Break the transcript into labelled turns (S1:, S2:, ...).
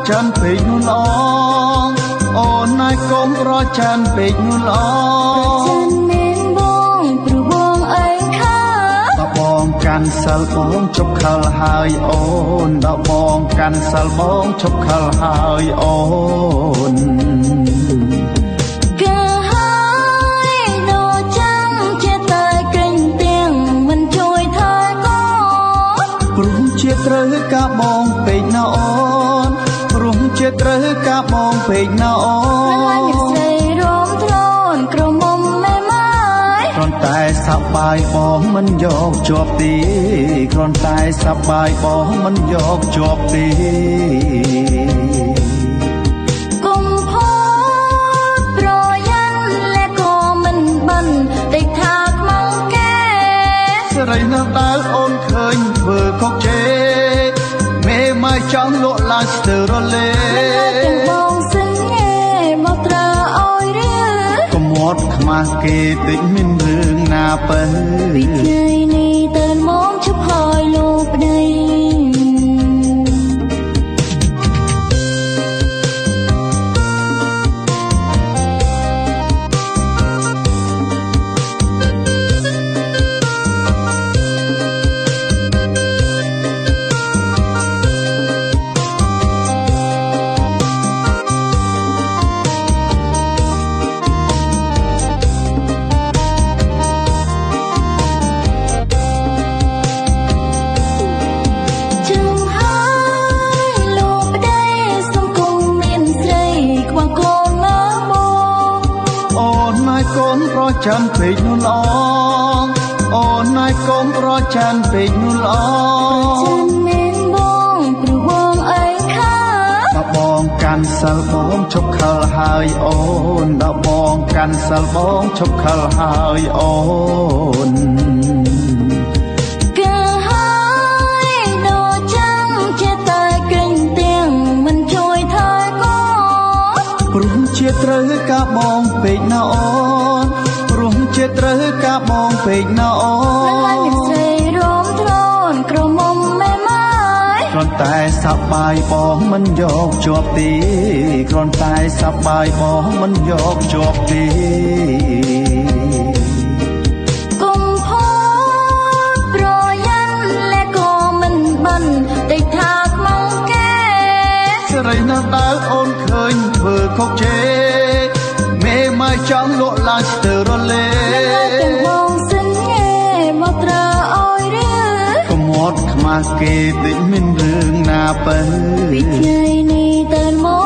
S1: จันពេកនោះល្អអូនណាយកុំប្រចានពេកនោះល្អ
S2: ฉันเน้นบ้องព្រោះបងអើខា
S1: ដល់បងកាន់សិលបងជប់ខលហើយអូនដល់បងកាន់សិលបងជប់ខលហើយអូនត្រូវការបងពេកណាអូនព្រោះជាត្រូវការបងពេកណាអូន
S2: នឹងស្រីរំទ្រនក្រមុំម៉ែម៉ាយ
S1: គ្រាន់តែសប្បាយបងមិនយកជាប់ទេគ្រាន់តែសប្បាយបងមិនយកជាប់ទេ
S2: កុំផោតប្រយ័ត្នและក៏មិនបានតិចថាខ្មៅកែ
S1: ស្រីនៅដើរអូនឃើញធ្វើខុសជេមកចង់លក់ឡានស្ទើររលេ
S2: ទាំងបងសឹងហេមកត្រាអើយរឿ
S1: កុំមាត់ខ្មាស់គេតិចមានរឿងណាបើ
S2: ពីថ្ងៃនេះតើមកជប់ហើយលោកប្តី
S1: កូនប្រចាំពេកនោះល្អអូនណាយកូនប្រចាំពេកនោះល្អ
S2: ฉันเน้นบ้องព្រោះបងអើខា
S1: ដល់បងកាន់សិលបងជប់ខលហើយអូនដល់បងកាន់សិលបងជប់ខលហើយអូន
S2: ក៏ហើយដល់ចាំជាតែក្រែងទាំងមិនជួយថើកូន
S1: ព្រោះជាត្រូវការបងពេកណាអូនព្រោះជាត្រូវការបងពេកណាអូ
S2: ននឹងស្រីរំទ្រនក្រមុំម៉ែម៉ាយ
S1: គ្រាន់តែសប្បាយបងមិនយកជាប់ទេគ្រាន់តែសប្បាយបងមិនយកជាប់ទេ
S2: កុំផោតប្រយ័ត្នและក៏មិនបានតិចថាខ្មៅកែ
S1: ស្រីនៅដើរអូនឃើញធ្វើខុសជេមេមកចង់លក់ឡានស្ទើររលេ
S2: ទាំងបងសឹងហេមកត្រាអើយរឿ
S1: កុំមាត់ខ្មាស់គេតិចមានរឿងណាបើ
S2: ពីថ្ងៃនេះតើមក